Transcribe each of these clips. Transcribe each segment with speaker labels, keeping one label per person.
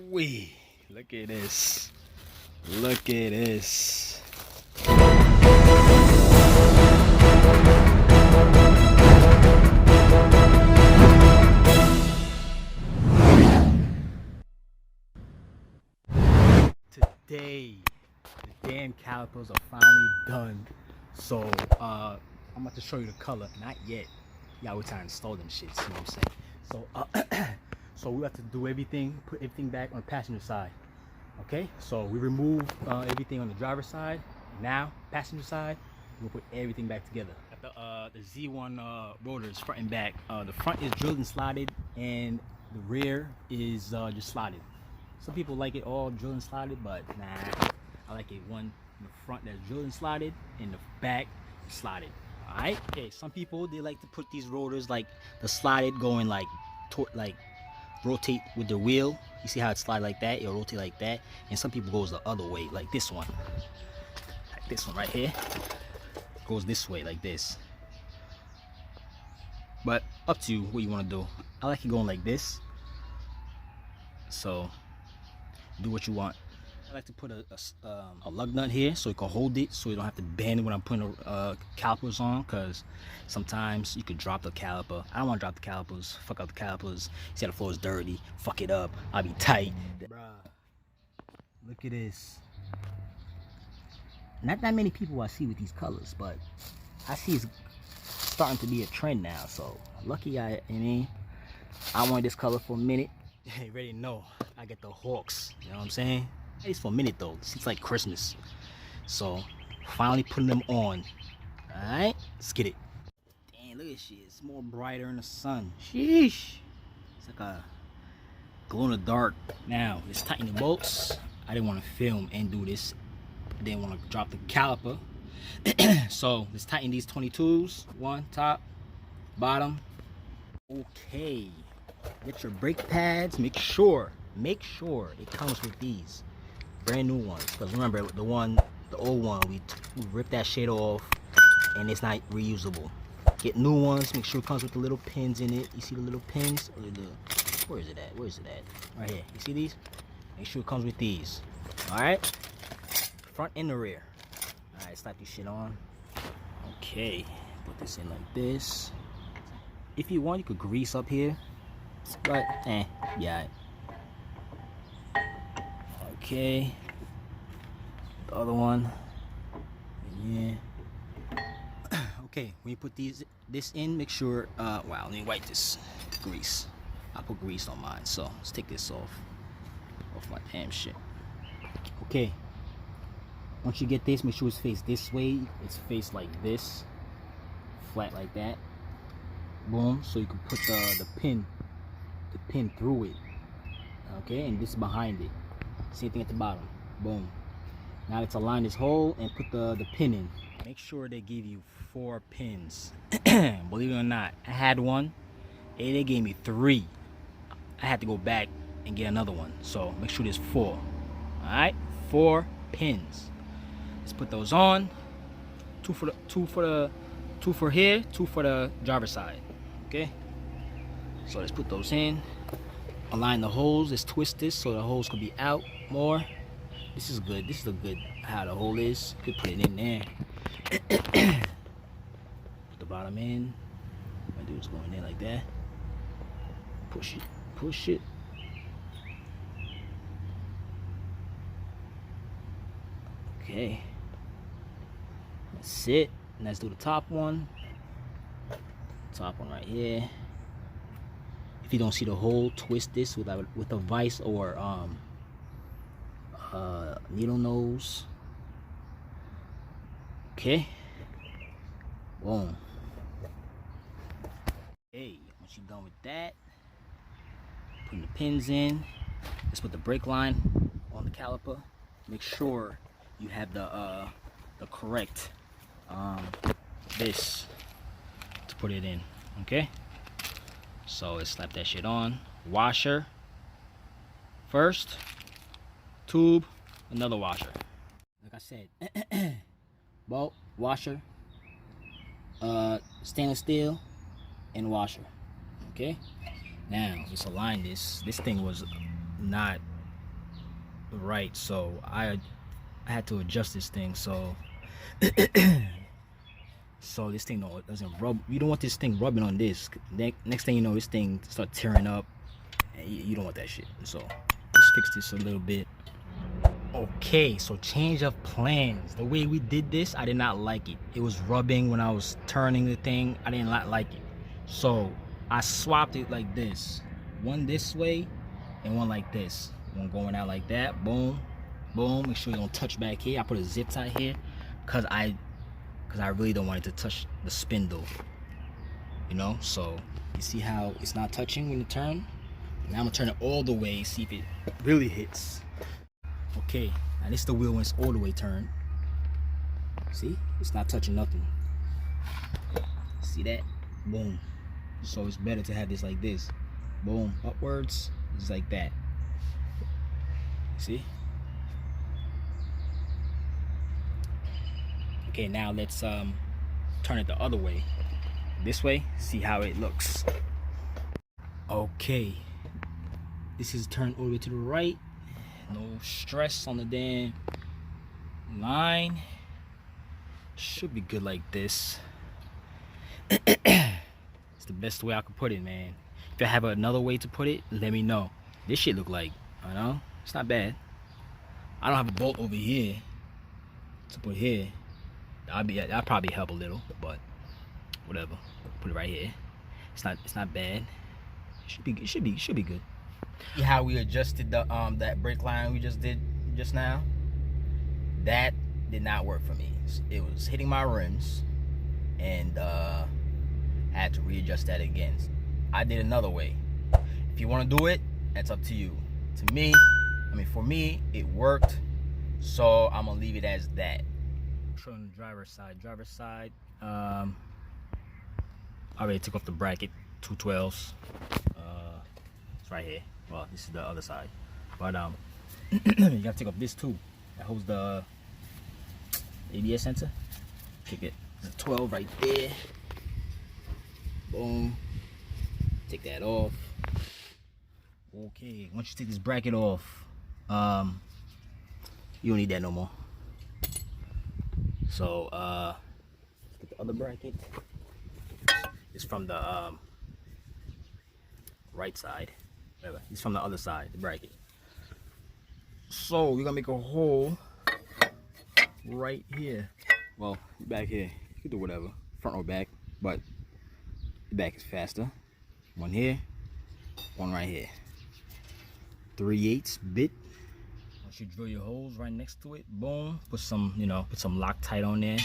Speaker 1: Wee, look at this. Look at this. Today, the damn calipers are finally done. So, I'm about to show you the color. Not yet. Yeah, we're trying to install them shits, you know what I'm saying? So, so we have to do everything, put everything back on the passenger side. Okay, so we remove everything on the driver's side. Now, passenger side, we'll put everything back together. Got the Z1 rotors, front and back. The front is drilled and slotted, and the rear is just slotted. Some people like it all drilled and slotted, but nah, I like it one in the front that's drilled and slotted, and the back slotted. All right. Okay. Some people, they like to put these rotors like the slotted going like rotate with the wheel. You see how it slides like that? It'll rotate like that. And some people goes the other way, like this one. Like this one right here goes this way, like this. But up to you what you want to do. I like it going like this. So do what you want. I like to put a lug nut here so it can hold it, so you don't have to bend it when I'm putting calipers on, because sometimes you could drop the caliper. I don't want to drop the calipers. Fuck up the calipers. See how the floor is dirty. Fuck it up. I'll be tight. Bruh, look at this. Not that many people I see with these colors, but I see it's starting to be a trend now. So lucky I mean, I wanted this color for a minute. You already know I get the Hawks. You know what I'm saying? At least for a minute though. It's like Christmas. So finally putting them on. Alright, let's get it. Damn, look at this shit. It's more brighter in the sun. Sheesh. It's like a glow in the dark. Now let's tighten the bolts. I didn't want to film and do this. I didn't want to drop the caliper. So let's tighten these 22s. One top, bottom. Okay. Get your brake pads. Make sure it comes with these brand new ones, because remember the old one we ripped that shit off and it's not reusable. Get new ones. Make sure it comes with the little pins in it. You see the little pins? Where is it at? Right here. You see these? Make sure it comes with these. All right, front and the rear. All right, slap this shit on. Okay, put this in like this. If you want, you could grease up here, but yeah. Okay, the other one, yeah. Okay, when you put this in, make sure wow, let me wipe this grease. I put grease on mine, so let's take this off my damn shit. Okay, once you get this, make sure it's faced this way. It's faced like this, flat like that. Boom, so you can put the pin through it. Okay, and this is behind it. Same thing at the bottom. Boom. Now let's align this hole and put the pin in. Make sure they give you 4 pins. Believe it or not, I had one and they gave me 3. I had to go back and get another one. So make sure there's 4. Alright, 4 pins. Let's put those on. 2 for here, 2 for the driver's side. Okay, so let's put those in. Align the holes. Let's twist this so the holes could be out more. This is good. This is good how the hole is. Could put it in there. Put the bottom in. My dude's going in like that. Push it. Okay, that's it. Let's do the top one. Top one right here. If you don't see the hole, twist this with a vise or needle nose. Okay. Boom. Hey, once you're done with that, putting the pins in. Let's put the brake line on the caliper. Make sure you have the correct this to put it in. Okay, so let's slap that shit on. Washer first, tube, another washer. Like I said, bolt, washer, stainless steel, and washer. Okay, now let's align this. This thing was not the right, so I had to adjust this thing. So so this thing doesn't rub. You don't want this thing rubbing on this. Next thing you know, this thing start tearing up, and you don't want that shit. So let's fix this a little bit. Okay, so change of plans. The way we did this, I did not like it. It was rubbing when I was turning the thing. I did not like it. So I swapped it like this. One this way and one like this. One going out like that. Boom, boom. Make sure you don't touch back here. I put a zip tie here because I really don't want it to touch the spindle. You know, so you see how it's not touching when you turn? Now I'm gonna turn it all the way, see if it really hits. Okay, now this is the wheel when it's all the way turned. See, it's not touching nothing. See that? Boom. So it's better to have this like this. Boom, upwards, just like that. See? Okay, now let's turn it the other way. This way, see how it looks. Okay, this is turned all the way to the right. No stress on the damn line. Should be good like this. It's the best way I could put it, man. If I have another way to put it, let me know. This shit look like, I know, it's not bad. I don't have a bolt over here to put here. That'll probably help a little, but whatever. Put it right here. It's not bad. It should be good. See how we adjusted the that brake line we just did just now? That did not work for me. It was hitting my rims, and I had to readjust that again. I did another way. If you want to do it, that's up to you. To me, for me, it worked, so I'm gonna leave it as that. Showing the driver's side. Driver's side. I already took off the bracket, 212s. It's right here. Well, this is the other side, but you gotta take off this too. That holds the ABS sensor. Take it. There's a 12 right there. Boom. Take that off. Okay. Once you take this bracket off, you don't need that no more. So let's get the other bracket. It's from the right side. It's from the other side, the bracket. So we're gonna make a hole right here. Well, back here. You can do whatever, front or back, but the back is faster. One here, one right here. 3/8 bit. Once you drill your holes right next to it, boom. Put some, put some Loctite on there.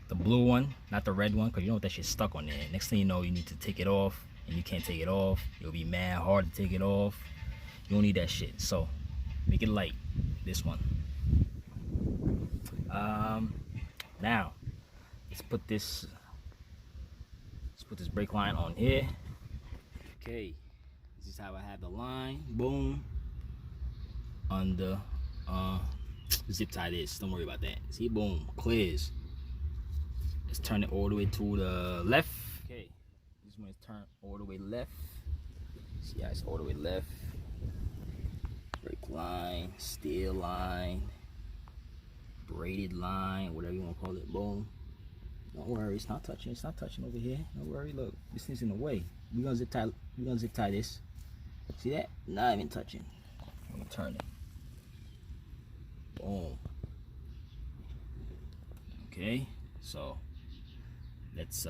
Speaker 1: The blue one, not the red one, because you know that shit's stuck on there. Next thing you know, you need to take it off, and you can't take it off. It'll be mad hard to take it off. You don't need that shit. So make it light. This one. Now let's put this brake line on here. Okay, this is how I have the line. Boom. On the zip tie this. Don't worry about that. See, boom, clears. Let's turn it all the way to the left. Okay, this one is turned all the way left. See how it's all the way left. Brake line, steel line, braided line, whatever you want to call it. Boom. Don't worry, it's not touching. It's not touching over here. Don't worry. Look, this thing's in the way. We're gonna zip tie this. See that? Not even touching. I'm gonna turn it. Boom. Okay, so let's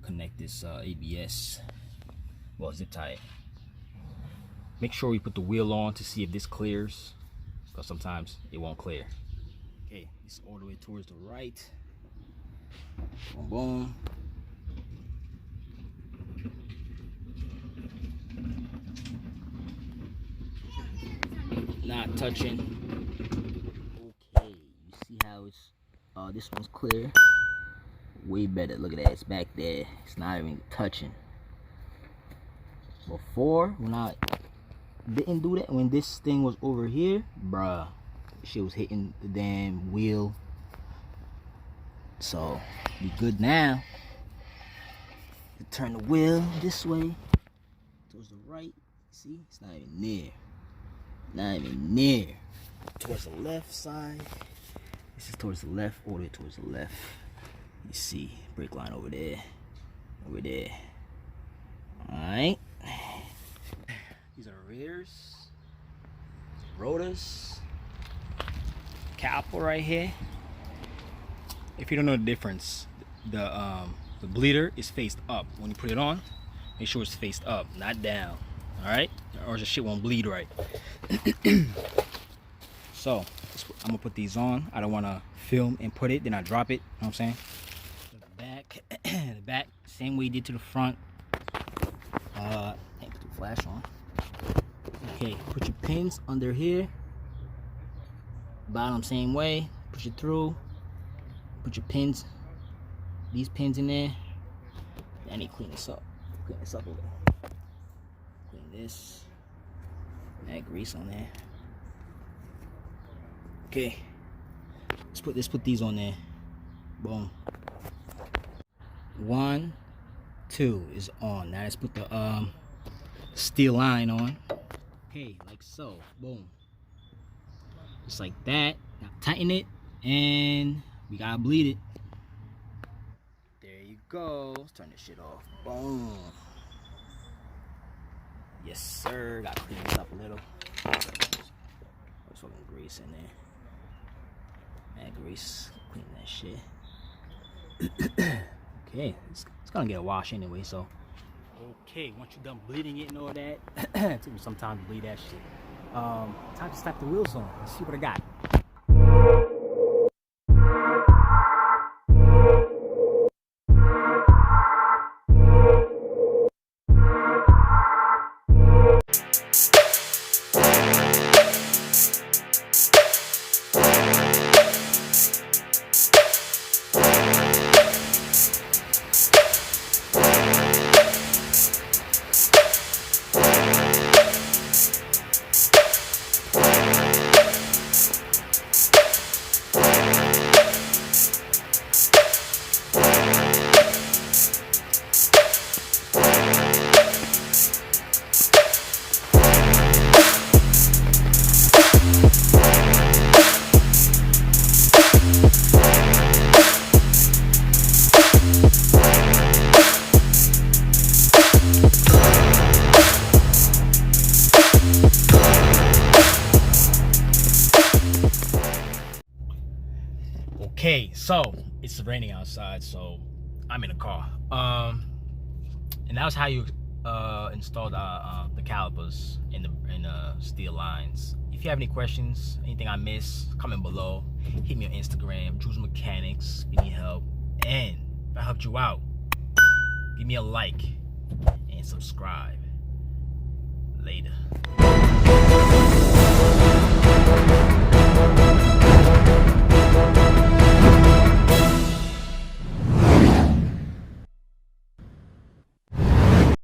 Speaker 1: connect this ABS. Well, zip tie it. Make sure we put the wheel on to see if this clears, because sometimes it won't clear. Okay, it's all the way towards the right. Boom, boom. Not touching. Okay, you see how it's this one's clear. Way better. Look at that, it's back there. It's not even touching. Before, when I didn't do that, when this thing was over here, bruh, shit was hitting the damn wheel. So be good now. Turn the wheel this way towards the right. See, it's not even near. Not even near. Towards the left side. This is towards the left, all the way towards the left. You see, brake line over there. Over there. Alright. These are rears. Rotors. Caliper right here. If you don't know the difference, the bleeder is faced up. When you put it on, make sure it's faced up, not down. Alright? Or the shit won't bleed right. So, I'm gonna put these on. I don't wanna film and put it, then I drop it. You know what I'm saying? The back, same way you did to the front. Can't put the flash on. Okay, put your pins under here. Bottom, same way. Push it through. Put your pins, these pins in there. I need to clean this up. Clean this up a little. Clean this. Add grease on there. Okay. Let's put these on there. Boom. 1, 2 is on. Now let's put the steel line on. Okay, like so. Boom. Just like that. Now tighten it and we gotta bleed it. There you go. Let's turn this shit off. Boom. Yes, sir. Gotta clean this up a little. There's fucking grease in there. Add grease. Clean that shit. Okay. It's gonna get a wash anyway, so. Okay, once you're done bleeding it and all that, it took me some time to bleed that shit. Time to slap the wheels on. Let's see what I got. Okay, so it's raining outside, so I'm in a car. And that's how you install the calipers in the steel lines. If you have any questions, anything I missed, comment below. Hit me on Instagram, Drew's Mechanics. If you need help, and if I helped you out, give me a like and subscribe. Later.